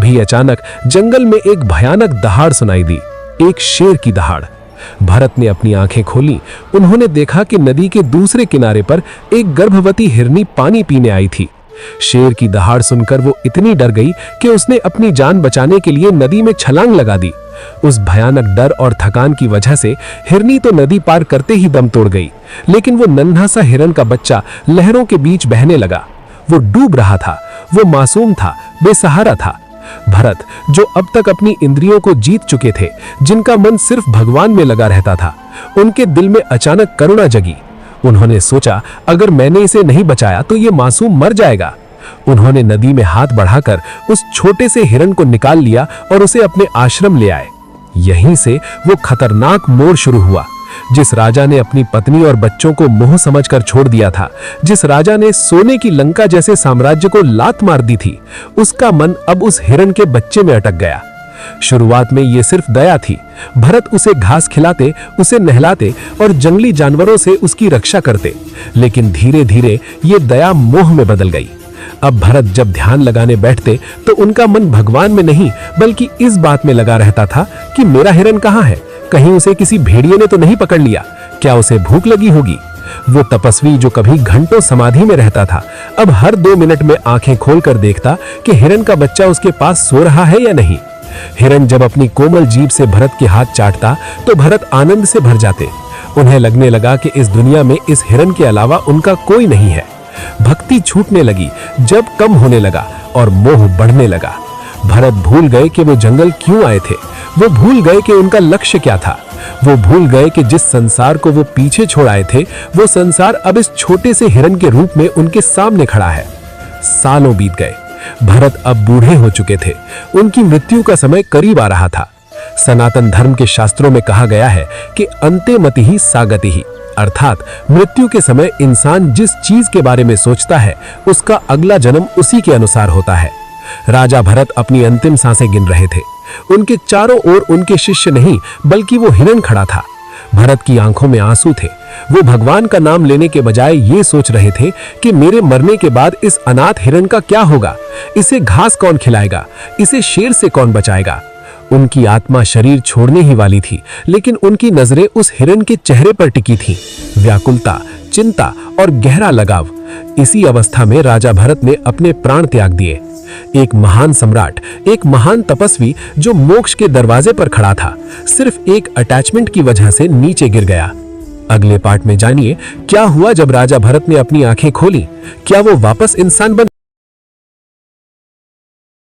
तभी अचानक जंगल में एक भयानक दहाड़ सुनाई दी, एक शेर की दहाड़। भरत ने अपनी आंखें खोली। उन्होंने देखा कि नदी के दूसरे किनारे पर एक गर्भवती हिरनी पानी पीने आई थी। शेर की दहाड़ सुनकर वो इतनी डर गई कि उसने अपनी जान बचाने के लिए नदी में छलांग लगा दी। उस भयानक डर और थकान की वजह से हिरनी तो नदी पार करते ही दम तोड़ गई, लेकिन वो नन्हा सा हिरन का बच्चा लहरों के बीच बहने लगा। वो डूब रहा था, वो मासूम था, बेसहारा था। भरत, जो अब तक अपनी इंद्रियों को जीत चुके थे, जिनका मन सिर्फ भगवान में लगा रहता था, उनके दिल में अचानक करुणा जगी। उन्होंने सोचा, अगर मैंने इसे नहीं बचाया तो ये मासूम मर जाएगा। उन्होंने नदी में हाथ बढ़ाकर उस छोटे से हिरन को निकाल लिया और उसे अपने आश्रम ले आए। यहीं से वो खतरनाक मोड़ शुरू हुआ। जिस राजा ने अपनी पत्नी और बच्चों को मोह समझकर छोड़ दिया था, जिस राजा ने सोने की लंका जैसे साम्राज्य को लात मार दी थी, उसका मन अब उस हिरन के बच्चे में अटक गया। शुरुआत में ये सिर्फ दया थी। भरत उसे घास खिलाते, उसे नहलाते और जंगली जानवरों से उसकी रक्षा करते, लेकिन धीरे धीरे ये दया मोह में बदल गई। अब भरत जब ध्यान लगाने बैठते तो उनका मन भगवान में नहीं बल्कि इस बात में लगा रहता था कि मेरा हिरन कहाँ है, कहीं उसे किसी भेड़िए ने तो नहीं पकड़ लिया, क्या उसे भूख लगी होगी। वो तपस्वी जो कभी घंटों समाधि में रहता था, अब हर 2 मिनट में आंखें खोलकर देखता कि हिरन का बच्चा उसके पास सो रहा है या नहीं। हिरन जब अपनी कोमल जीभ से भरत के हाथ चाटता तो भरत आनंद से भर जाते। उन्हें लगने लगा कि इस दुनिया में इस हिरन के अलावा उनका कोई नहीं है। भक्ति छूटने लगी, जब कम होने लगा और मोह बढ़ने लगा। भरत भूल गए कि वो जंगल क्यों आए थे, वो भूल गए कि उनका लक्ष्य क्या था, वो भूल गए कि जिस संसार को वो पीछे छोड़ आए थे, वो संसार अब इस छोटे से हिरन के रूप में उनके सामने खड़ा है। सालों बीत गए। भरत अब बूढ़े हो चुके थे, उनकी मृत्यु का समय करीब आ रहा था। सनातन धर्म के शास्त्रों में कहा गया है कि अंते मति ही सागति ही, अर्थात मृत्यु के समय इंसान जिस चीज के बारे में सोचता है उसका अगला जन्म उसी के अनुसार होता है। राजा भरत अपनी अंतिम सांसें गिन रहे थे। उनके चारों ओर उनके शिष्य नहीं बल्कि वो हिरन खड़ा था। भरत की आंखों में आंसू थे। वो भगवान का नाम लेने के बजाय ये सोच रहे थे कि मेरे मरने के बाद इस अनाथ हिरन का क्या होगा, इसे घास कौन खिलाएगा, इसे शेर से कौन बचाएगा। उनकी आत्मा शरीर छोड़ने ही वाली थी, लेकिन उनकी नजरें उस हिरन के चेहरे पर टिकी थीं। व्याकुलता, चिंता और गहरा लगाव। इसी अवस्था में राजा भरत ने अपने प्राण त्याग दिए। एक महान सम्राट, एक महान तपस्वी जो मोक्ष के दरवाजे पर खड़ा था, सिर्फ एक अटैचमेंट की वजह से नीचे गिर गया। अगले पार्ट में जानिए क्या हुआ जब राजा भरत ने अपनी आंखें खोली। क्या वो वापस इंसान बन